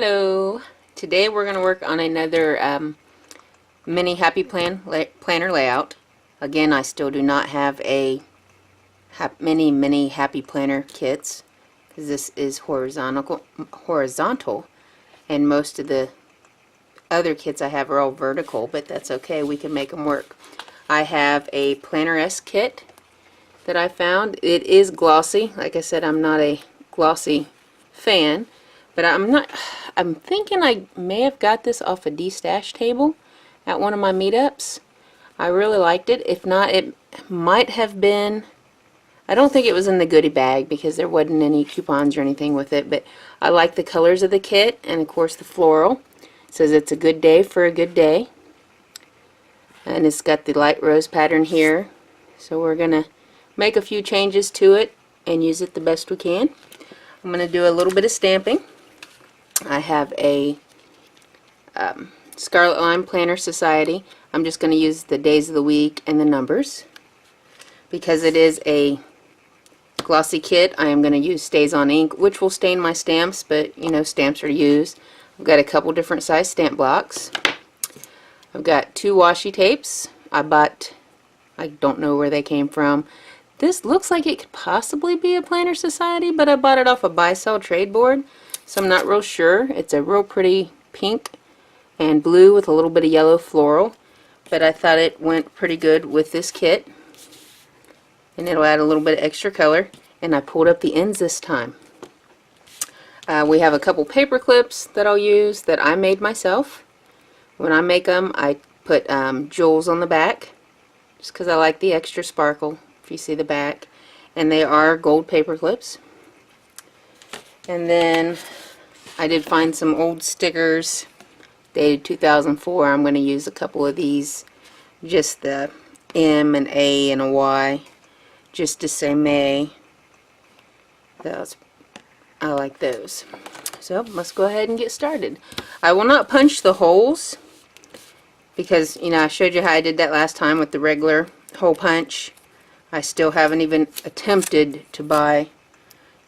Hello. Today we're going to work on another mini happy planner layout. Again, I still do not have a mini happy planner kits because this is horizontal, and most of the other kits I have are all vertical, but that's okay. We can make them work. I have a Planneresque kit that I found. It is glossy. Like I said, I'm not a glossy fan. But I'm thinking I may have got this off a de-stash table at one of my meetups. I really liked it. If not, it might have been, I don't think it was in the goodie bag because there wasn't any coupons or anything with it, but I like the colors of the kit and of course the floral. It says it's a good day for a good day. And it's got the light rose pattern here. So we're going to make a few changes to it and use it the best we can. I'm going to do a little bit of stamping. I have a Scarlet Line Planner Society. I'm just going to use the days of the week and the numbers. Because it is a glossy kit, I am going to use Stays on ink, which will stain my stamps, but you know, stamps are used. I've got a couple different size stamp blocks. I've got 2 washi tapes. I don't know where they came from. This looks like it could possibly be a Planner Society, but I bought it off a buy-sell trade board. So I'm not real sure. It's a real pretty pink and blue with a little bit of yellow floral, but I thought it went pretty good with this kit, and it'll add a little bit of extra color. And I pulled up the ends this time. We have a couple paper clips that I'll use that I made myself. When I make them, I put jewels on the back just because I like the extra sparkle if you see the back, and they are gold paper clips. And then I did find some old stickers dated 2004. I'm going to use a couple of these, just the M and A and a Y, just to say May. I like those. So let's go ahead and get started. I will not punch the holes because, you know, I showed you how I did that last time with the regular hole punch. I still haven't even attempted to buy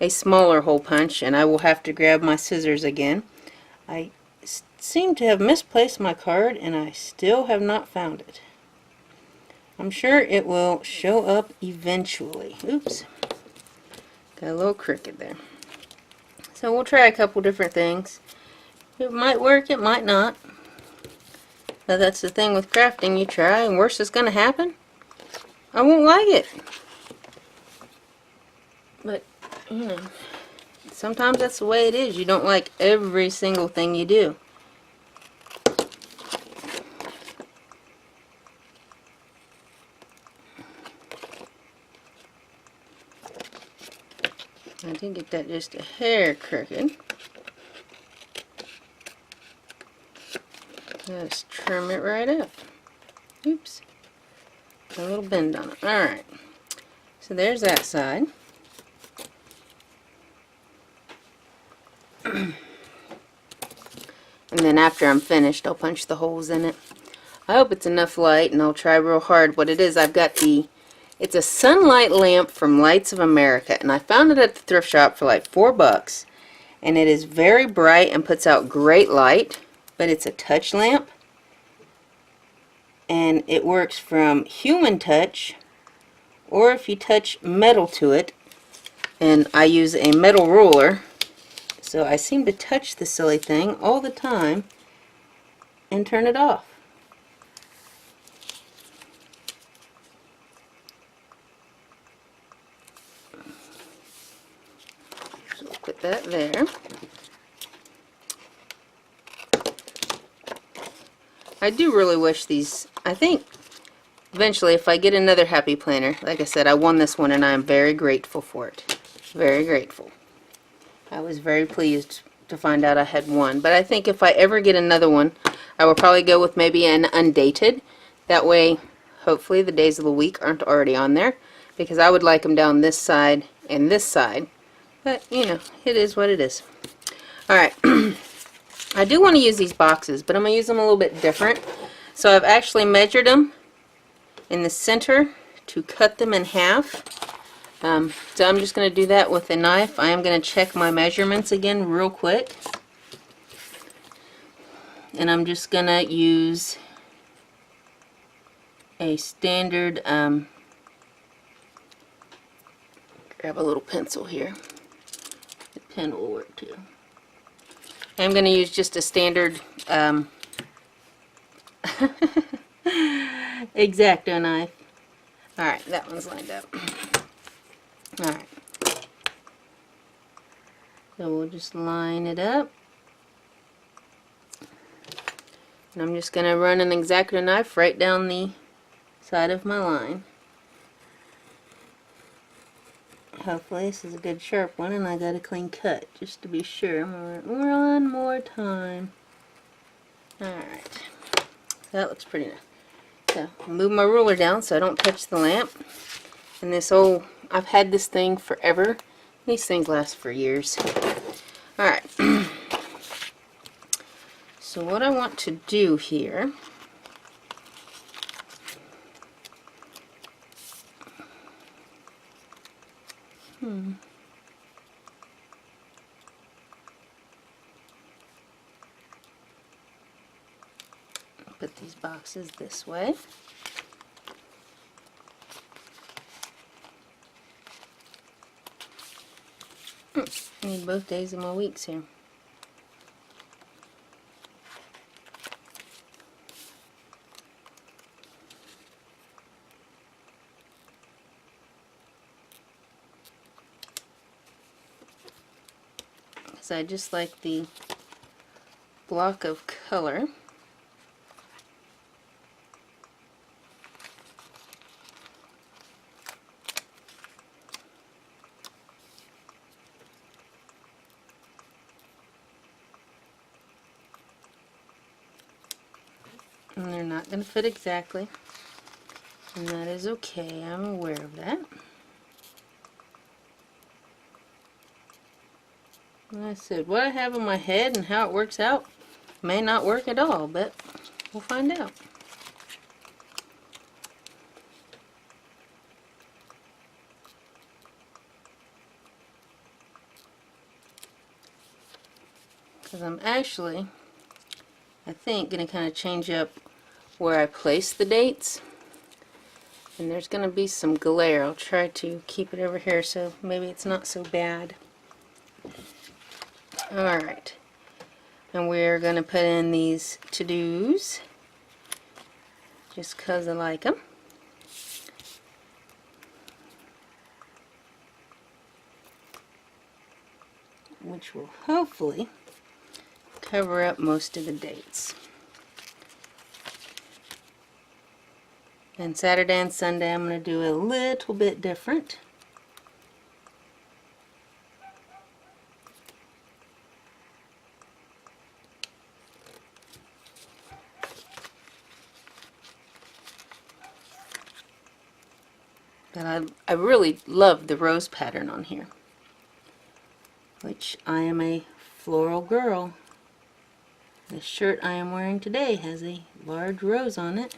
a smaller hole punch, and I will have to grab my scissors again. I seem to have misplaced my card and I still have not found it. I'm sure it will show up eventually. Oops, got a little crooked there. So we'll try a couple different things. It might work, it might not. But that's the thing with crafting, you try and worse is going to happen. I won't like it. But you know, sometimes that's the way it is. You don't like every single thing you do. I did get that just a hair crooked. Just trim it right up. Oops. A little bend on it. Alright. So there's that side. And then after I'm finished, I'll punch the holes in it. I hope it's enough light, and I'll try real hard. What it is, I've got it's a sunlight lamp from Lights of America, and I found it at the thrift shop for like $4. And it is very bright and puts out great light, but it's a touch lamp. And it works from human touch, or if you touch metal to it, and I use a metal ruler. So I seem to touch the silly thing all the time and turn it off. So we'll put that there. I do really wish these, I think eventually if I get another happy planner, like I said, I won this one and I am very grateful for it. Very grateful. I was very pleased to find out I had one. But I think if I ever get another one, I will probably go with maybe an undated. That way, hopefully, the days of the week aren't already on there. Because I would like them down this side and this side. But, you know, it is what it is. Alright. I do want to use these boxes, but I'm going to use them a little bit different. So I've actually measured them in the center to cut them in half. So I'm just going to do that with a knife. I am going to check my measurements again real quick. And I'm just gonna use a standard, grab a little pencil here. The pen will work too. I'm gonna use just a standard X-Acto knife. Alright, that one's lined up. Alright. So we'll just line it up. And I'm just going to run an X-Acto knife right down the side of my line. Hopefully this is a good sharp one and I got a clean cut just to be sure. I'm going to run one more time. Alright. That looks pretty nice. So I'll move my ruler down so I don't touch the lamp. And this old, I've had this thing forever. These things last for years. Alright. So what I want to do here put these boxes this way. I need both days of my weeks here. Because I just like the block of color. And they're not going to fit exactly, and that is okay. I'm aware of that. Like I said, what I have in my head and how it works out may not work at all, but we'll find out. Because I'm actually, I think, going to kind of change up where I place the dates. And there's going to be some glare. I'll try to keep it over here so maybe it's not so bad. Alright. And we're going to put in these to-dos just because I like them. Which will hopefully cover up most of the dates. And Saturday and Sunday I'm going to do a little bit different. But I really love the rose pattern on here, which I am a floral girl. The shirt I am wearing today has a large rose on it,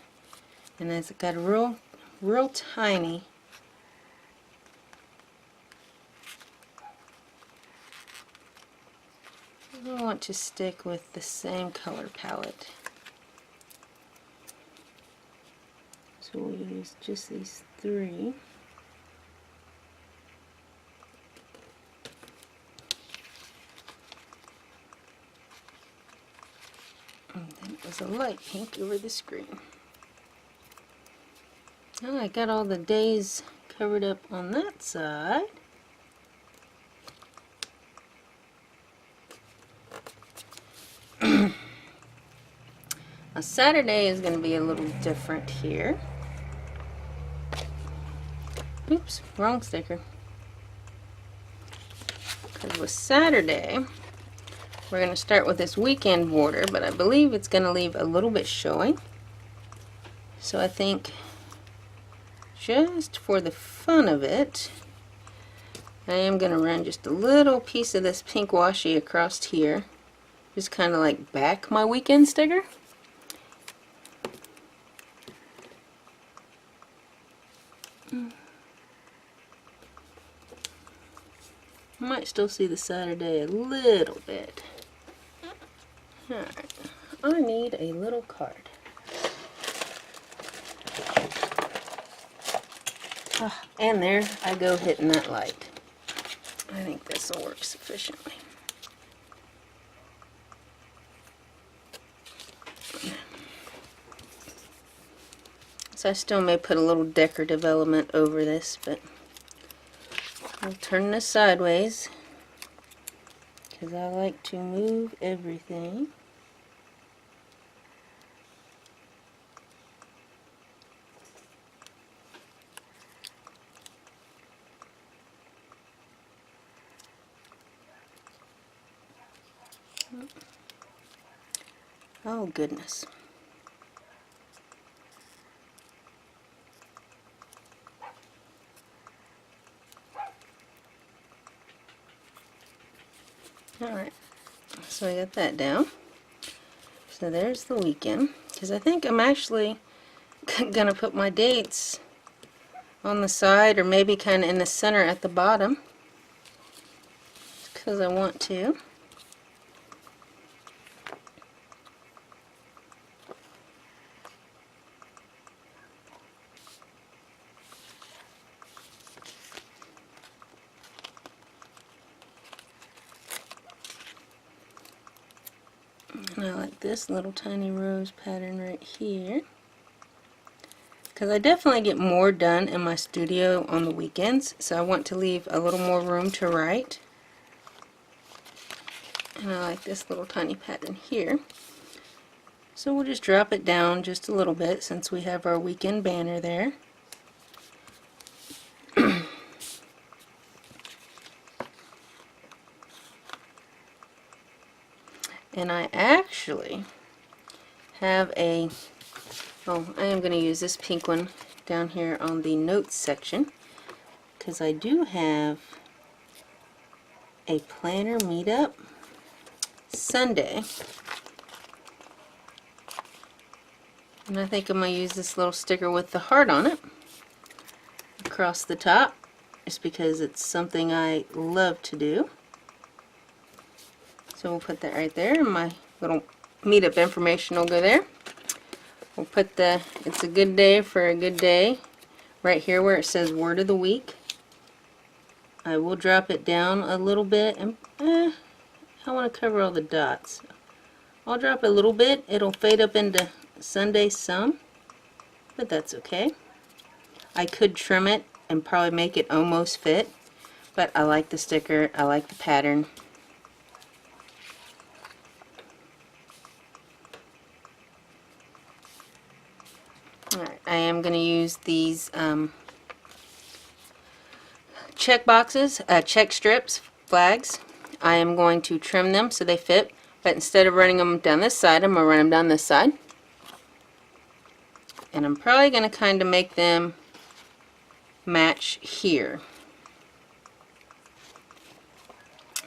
and it's got a real tiny I want to stick with the same color palette. So we'll use just these three. And then it was a light pink over the screen. Oh, I got all the days covered up on that side. Now Saturday is going to be a little different here. Oops, wrong sticker. Because with Saturday, we're going to start with this weekend border, but I believe it's going to leave a little bit showing. So I think just for the fun of it, I am going to run just a little piece of this pink washi across here. Just kind of like back my weekend sticker. You might still see the Saturday a little bit. Alright, I need a little card. Oh, and there I go hitting that light. I think this will work sufficiently. So I still may put a little decorative element over this, but I'll turn this sideways because I like to move everything. Oh goodness. Alright, so I got that down. So there's the weekend, because I think I'm actually going to put my dates on the side or maybe kind of in the center at the bottom because I want to. And I like this little tiny rose pattern right here, because I definitely get more done in my studio on the weekends, so I want to leave a little more room to write. And I like this little tiny pattern here. So we'll just drop it down just a little bit since we have our weekend banner there. And I actually have a, oh, I am going to use this pink one down here on the notes section, because I do have a planner meetup Sunday. And I think I'm going to use this little sticker with the heart on it across the top, just because it's something I love to do. So we'll put that right there, and my little meetup information will go there. We'll put the "It's a good day for a good day" right here where it says word of the week. I will drop it down a little bit, and I want to cover all the dots. I'll drop a little bit. It'll fade up into Sunday some, but that's okay. I could trim it and probably make it almost fit, but I like the sticker, I like the pattern. Alright, I am going to use these check boxes, check strips, flags. I am going to trim them so they fit, but instead of running them down this side, I'm going to run them down this side. And I'm probably going to kind of make them match here.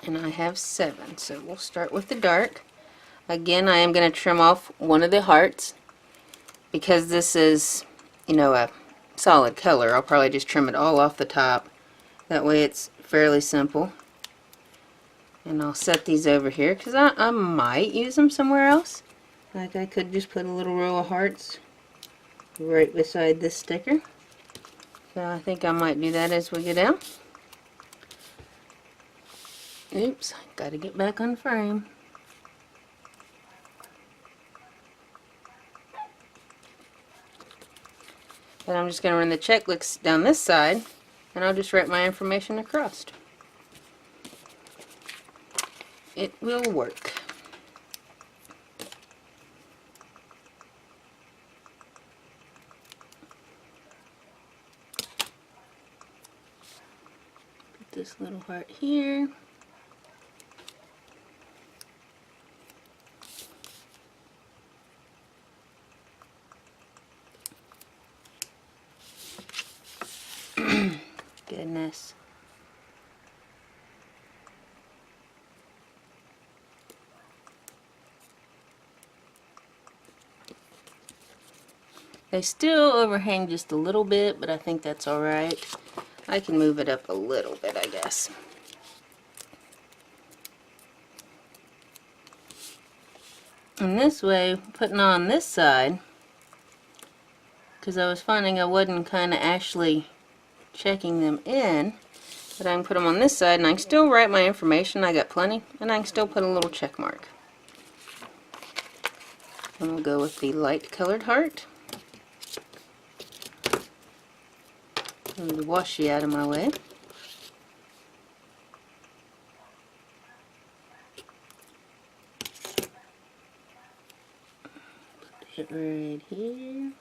And I have 7, so we'll start with the dark. Again, I am going to trim off one of the hearts. Because this is, you know, a solid color, I'll probably just trim it all off the top. That way it's fairly simple. And I'll set these over here because I might use them somewhere else. Like I could just put a little row of hearts right beside this sticker. So I think I might do that as we go down. Oops, gotta get back on frame. Then I'm just going to run the checklists down this side, and I'll just write my information across. It will work. Put this little heart here. Goodness. They still overhang just a little bit, but I think that's alright. I can move it up a little bit, I guess. And this way, putting on this side, because I was finding I wasn't kind of actually checking them in, but I can put them on this side and I can still write my information. I got plenty, and I can still put a little check mark. And we'll go with the light colored heart. Move the washi out of my way. Put it right here.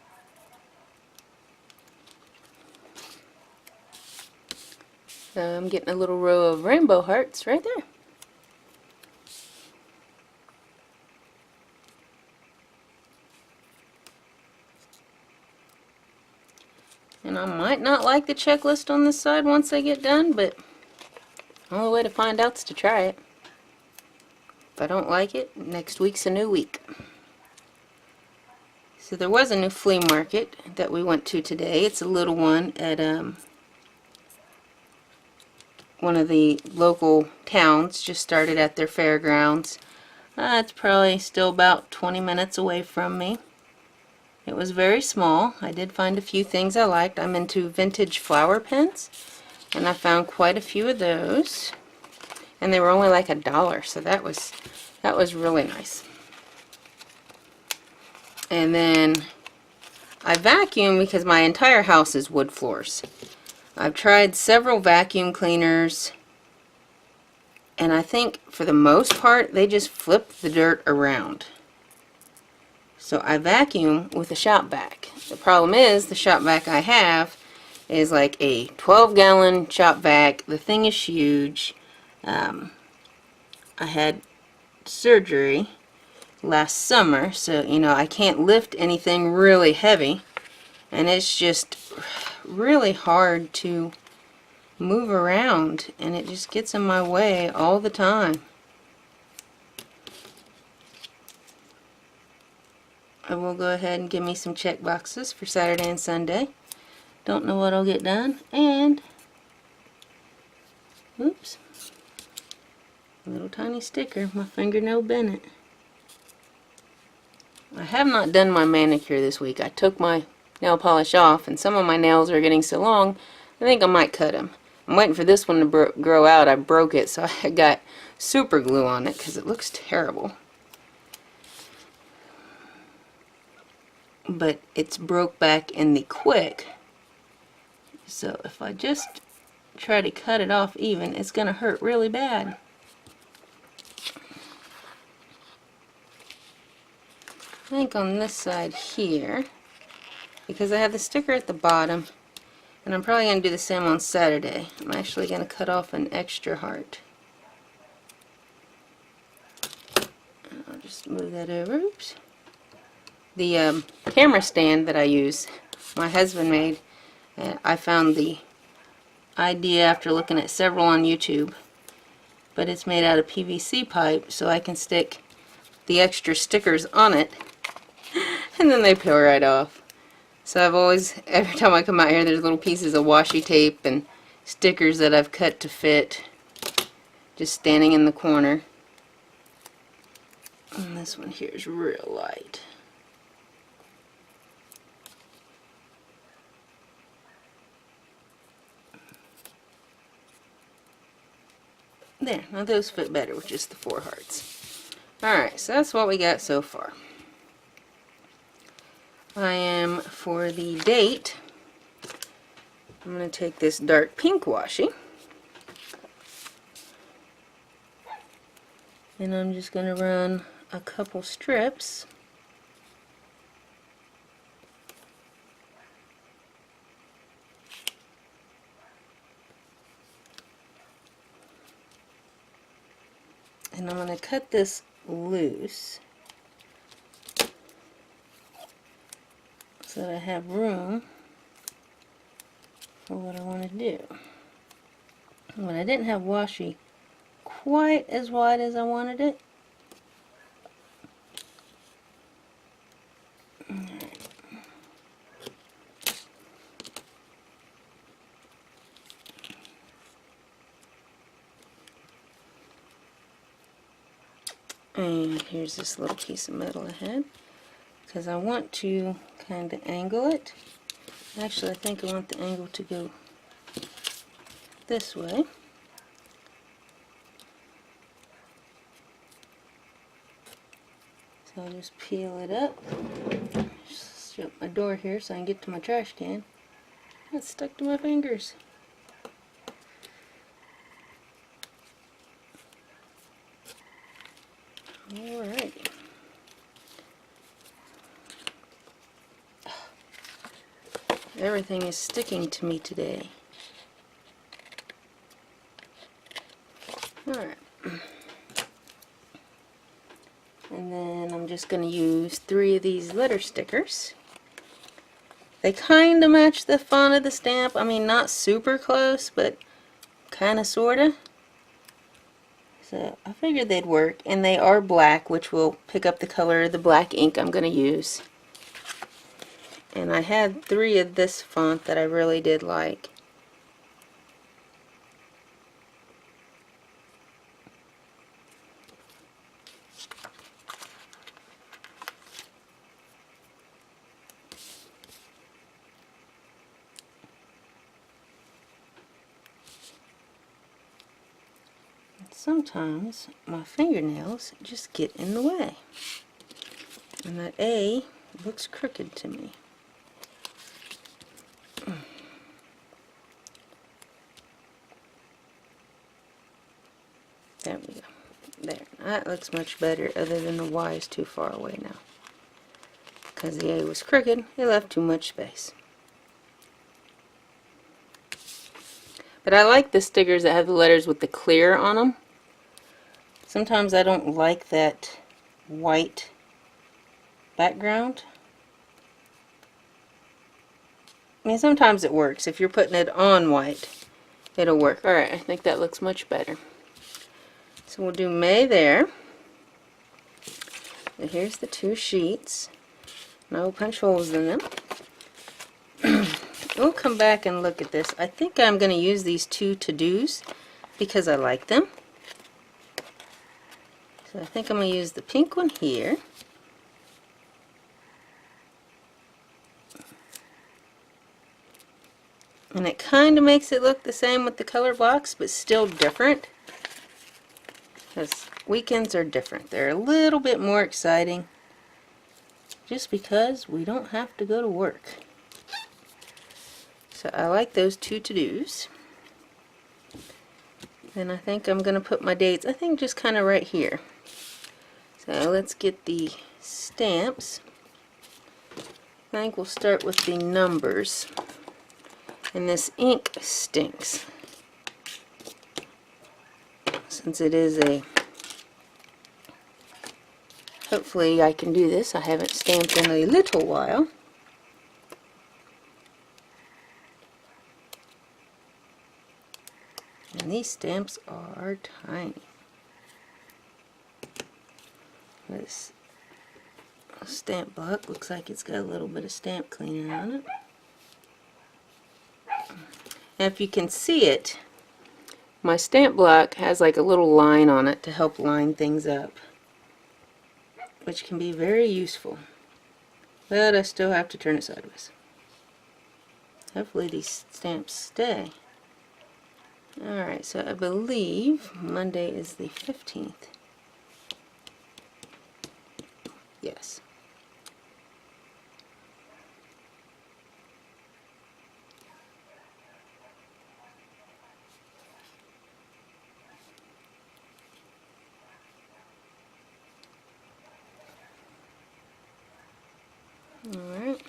So I'm getting a little row of rainbow hearts right there. And I might not like the checklist on this side once I get done, but the only way to find out is to try it. If I don't like it, next week's a new week. So there was a new flea market that we went to today. It's a little one at one of the local towns. Just started at their fairgrounds. It's probably still about 20 minutes away from me. It was very small. I did find a few things I liked. I'm into vintage flower pens, and I found quite a few of those. And they were only like $1, so that was really nice. And then I vacuum because my entire house is wood floors. I've tried several vacuum cleaners, and I think for the most part they just flip the dirt around. So I vacuum with a shop vac. The problem is the shop vac I have is like a 12-gallon shop vac. The thing is huge. I had surgery last summer, so you know I can't lift anything really heavy, and it's just really hard to move around, and it just gets in my way all the time. I will go ahead and give me some check boxes for Saturday and Sunday. Don't know what I'll get done, and oops, a little tiny sticker, my fingernail Bennett. I have not done my manicure this week. I took my nail polish off, and some of my nails are getting so long, I think I might cut them. I'm waiting for this one to grow out. I broke it, so I got super glue on it because it looks terrible. But it's broke back in the quick, so if I just try to cut it off even, it's going to hurt really bad. I think on this side here, because I have the sticker at the bottom, and I'm probably going to do the same on Saturday, I'm actually going to cut off an extra heart. I'll just move that over. Oops. The camera stand that I use, my husband made. I found the idea after looking at several on YouTube, but it's made out of PVC pipe, so I can stick the extra stickers on it, and then they peel right off. So I've always, every time I come out here, there's little pieces of washi tape and stickers that I've cut to fit, just standing in the corner. And this one here is real light. There, now those fit better with just the 4 hearts. Alright, so that's what we got so far. I am, for the date, I'm going to take this dark pink washi, and I'm just going to run a couple strips and I'm going to cut this loose so that I have room for what I want to do. When I didn't have washi quite as wide as I wanted it, And here's this little piece of metal ahead, because I want to kind of angle it. Actually, I think I want the angle to go this way. So I'll just peel it up. Just shut my door here so I can get to my trash can. It's stuck to my fingers. Alright. Everything is sticking to me today. Alright. And then I'm just going to use 3 of these letter stickers. They kind of match the font of the stamp. I mean, not super close, but kind of, sort of. So I figured they'd work. And they are black, which will pick up the color of the black ink I'm going to use. And I had 3 of this font that I really did like. Sometimes my fingernails just get in the way, and that A looks crooked to me. There we go. There. That looks much better, other than the Y is too far away now. Because the A was crooked, it left too much space. But I like the stickers that have the letters with the clear on them. Sometimes I don't like that white background. I mean, sometimes it works. If you're putting it on white, it'll work. Alright, I think that looks much better. So we'll do May there. And here's the 2 sheets. And I will punch holes in them. We'll come back and look at this. I think I'm going to use these 2 to-dos because I like them. So I think I'm going to use the pink one here. And it kind of makes it look the same with the color box, but still different. Because weekends are different. They're a little bit more exciting just because we don't have to go to work. So I like those 2 to-dos. Then I think I'm going to put my dates, I think just kind of right here. So let's get the stamps. I think we'll start with the numbers. And this ink stinks. Since it is a... Hopefully I can do this. I haven't stamped in a little while. And these stamps are tiny. This stamp block looks like it's got a little bit of stamp cleaner on it. Now if you can see it, my stamp block has like a little line on it to help line things up, which can be very useful. But I still have to turn it sideways. Hopefully these stamps stay. Alright, so I believe Monday is the 15th. Yes. Alright.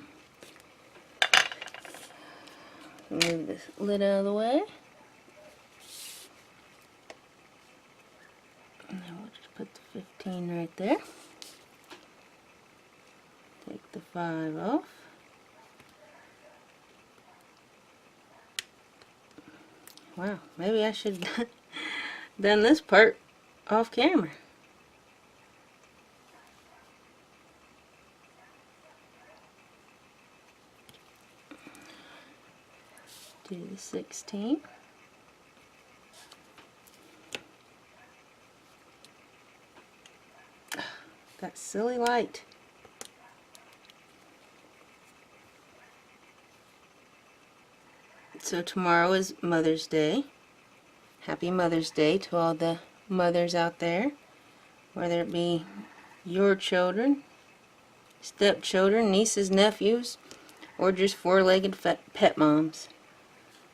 Move this lid out of the way. And then we'll just put the 15 right there. Take the 5 off. Wow, maybe I should have done this part off camera. Do the 16. That silly light. So tomorrow is Mother's Day. Happy Mother's Day to all the mothers out there, whether it be your children, stepchildren, nieces, nephews, or just four-legged pet moms.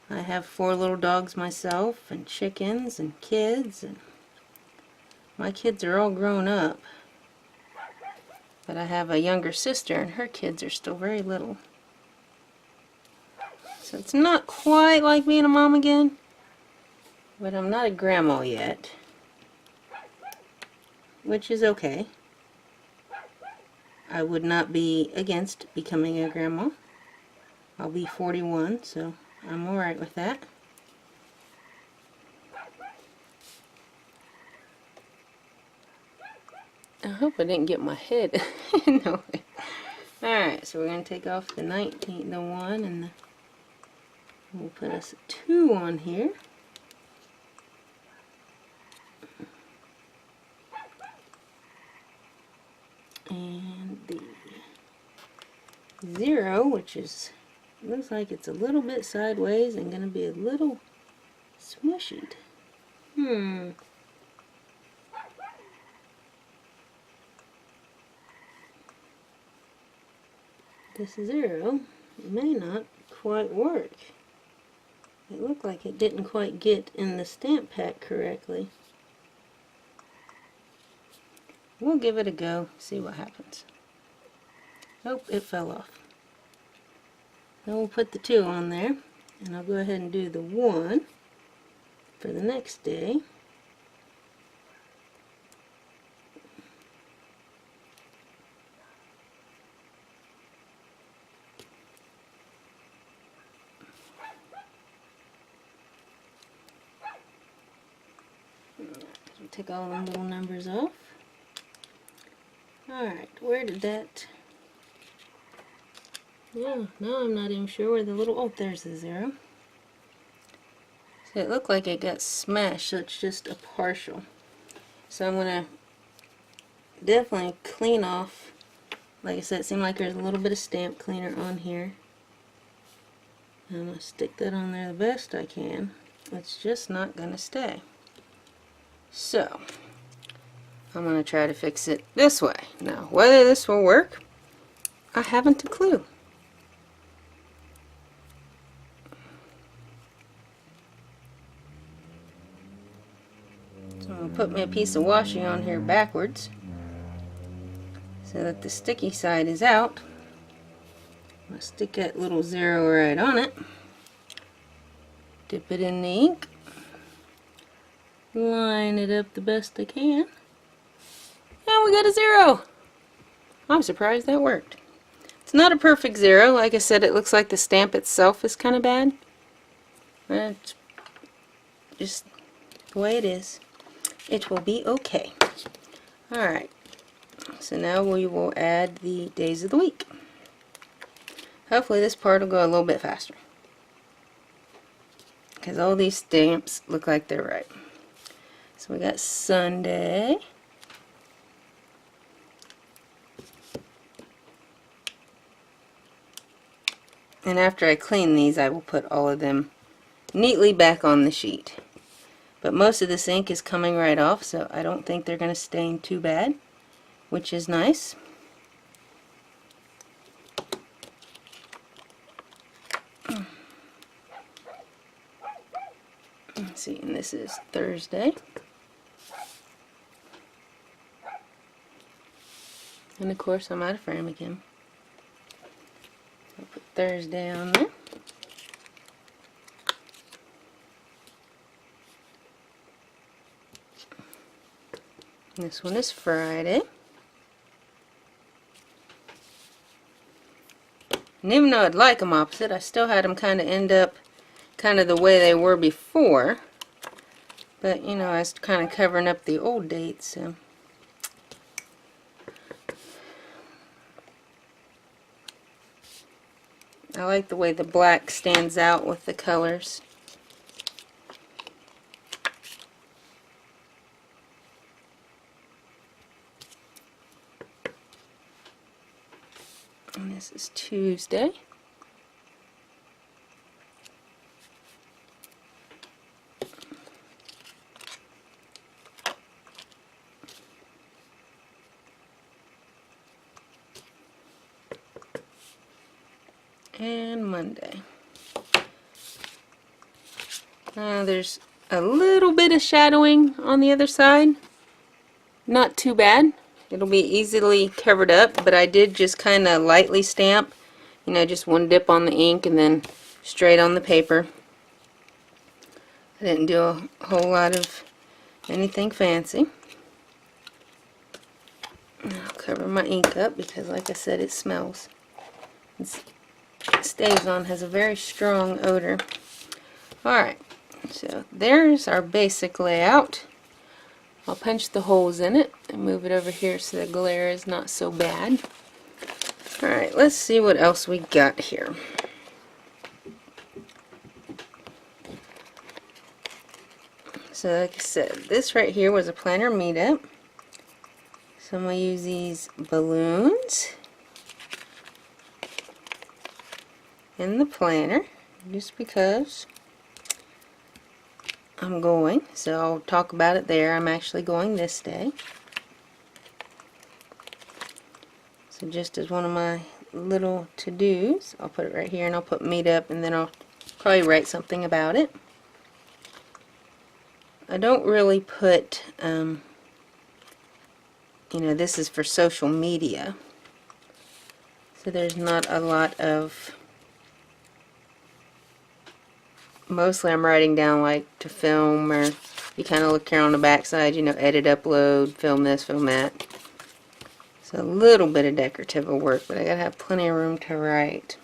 I have 4 little dogs myself, and chickens, and kids, and my kids are all grown up. But I have a younger sister, and her kids are still very little. So it's not quite like being a mom again, but I'm not a grandma yet, which is okay. I would not be against becoming a grandma. I'll be 41, so I'm alright with that. I hope I didn't get my head in the way. Alright, so we're going to take off the 19, the 1, and we'll put us a 2 on here. And the 0, which is, looks like it's a little bit sideways and going to be a little smushed. This 0 may not quite work. It looked like it didn't quite get in the stamp pack correctly. We'll give it a go, see what happens. Oh, it fell off. Then we'll put the 2 on there, and I'll go ahead and do the 1 for the next day. Take all the little numbers off. Alright, where did that... Yeah, now I'm not even sure where the little... Oh, there's the 0. So it looked like it got smashed, so it's just a partial. So I'm going to definitely clean off. Like I said, it seemed like there's a little bit of stamp cleaner on here. I'm going to stick that on there the best I can. It's just not going to stay. So, I'm going to try to fix it this way. Now, whether this will work, I haven't a clue. So I'm going to put my piece of washi on here backwards so that the sticky side is out. I'm going to stick that little 0 right on it. Dip it in the ink. Line it up the best I can. And we got a 0. I'm surprised that worked. It's not a perfect 0. Like I said, it looks like the stamp itself is kind of bad. That's just the way it is. It will be okay. Alright. So now we will add the days of the week. Hopefully this part will go a little bit faster, because all these stamps look like they're right. So we got Sunday. And after I clean these, I will put all of them neatly back on the sheet. But most of this ink is coming right off, so I don't think they're going to stain too bad, which is nice. Let's see, and this is Thursday. And of course I'm out of frame again. I'll put Thursday on there. This one is Friday. And even though I'd like them opposite, I still had them kind of end up kind of the way they were before. But, you know, I was kind of covering up the old dates, so... I like the way the black stands out with the colors. This is Tuesday. And Monday. There's a little bit of shadowing on the other side. Not too bad. It'll be easily covered up, but I did just kind of lightly stamp. You know, just one dip on the ink and then straight on the paper. I didn't do a whole lot of anything fancy. I'll cover my ink up because, like I said, it smells. It stays on, has a very strong odor. Alright, so there's our basic layout. I'll punch the holes in it and move it over here so the glare is not so bad. Alright, let's see what else we got here. So like I said, this right here was a planner meetup. So I'm going to use these balloons in the planner just because I'm going. So I'll talk about it there. I'm actually going this day. So just as one of my little to-dos, I'll put it right here and I'll put meetup and then I'll probably write something about it. I don't really put, you know, this is for social media. So there's not a lot of, mostly I'm writing down like to film, or you kind of look here on the back side, you know, edit, upload, film this, film that. So a little bit of decorative will work, but I gotta have plenty of room to write.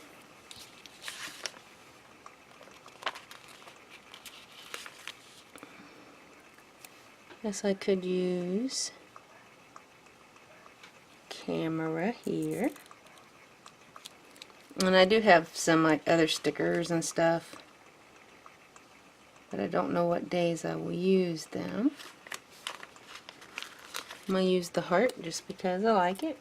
Guess I could use camera here. And I do have some like other stickers and stuff, but I don't know what days I will use them. I'm going to use the heart just because I like it.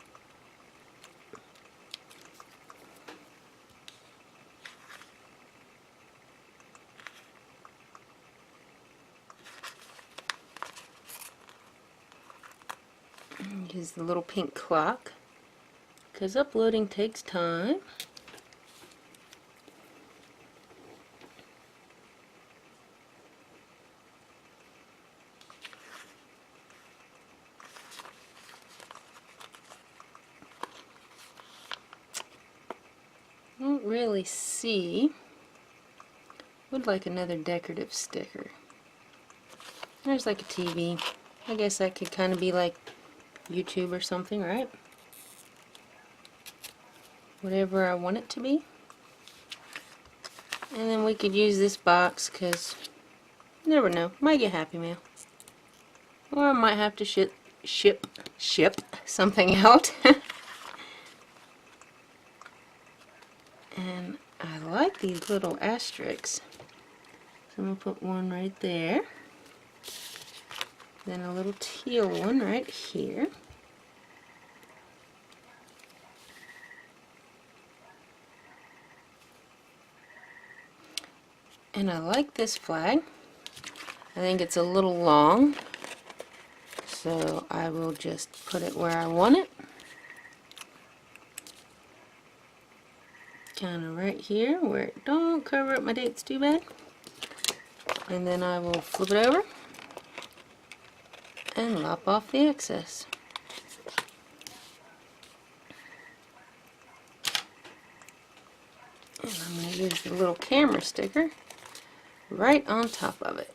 Use the little pink clock because uploading takes time. I don't really see. Would like another decorative sticker. There's like a TV. I guess that could kind of be like YouTube or something, right? Whatever I want it to be. And then we could use this box because you never know, might get Happy Mail. Or I might have to ship something out. And I like these little asterisks. So I'm going to put one right there. Then a little teal one right here. And I like this flag. I think it's a little long, so I will just put it where I want it. Kind of right here where it don't cover up my dates too bad. And then I will flip it over and lop off the excess. And I'm going to use the little camera sticker right on top of it.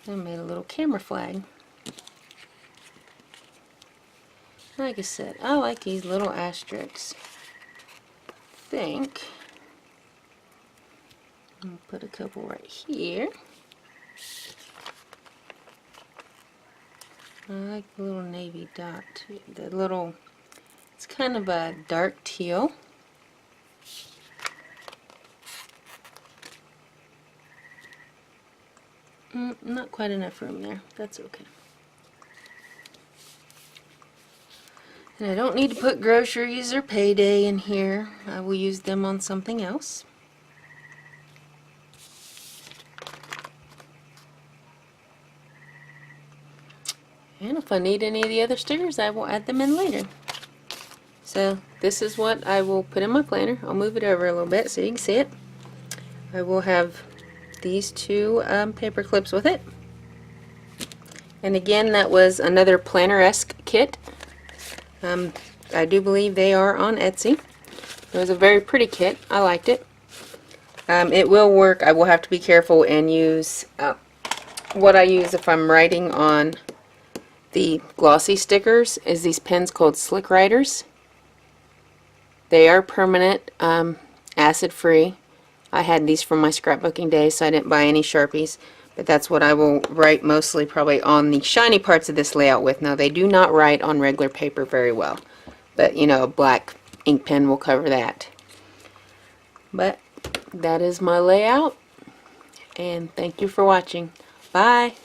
I made a little camera flag. Like I said, I like these little asterisks. I think I'll put a couple right here. I like the little navy dot too. The little, it's kind of a dark teal. Not quite enough room there. That's okay. And I don't need to put groceries or payday in here. I will use them on something else. And if I need any of the other stickers, I will add them in later. So this is what I will put in my planner. I'll move it over a little bit so you can see it. I will have these two paper clips with it. And again, that was another Planneresque kit. I do believe they are on Etsy. It was a very pretty kit. I liked it. It will work. I will have to be careful and use what I use if I'm writing on the glossy stickers is these pens called Slick Writers. They are permanent, acid free. I had these from my scrapbooking days, so I didn't buy any Sharpies, but that's what I will write mostly probably on the shiny parts of this layout with. Now they do not write on regular paper very well, but you know, a black ink pen will cover that. But that is my layout, and thank you for watching. Bye!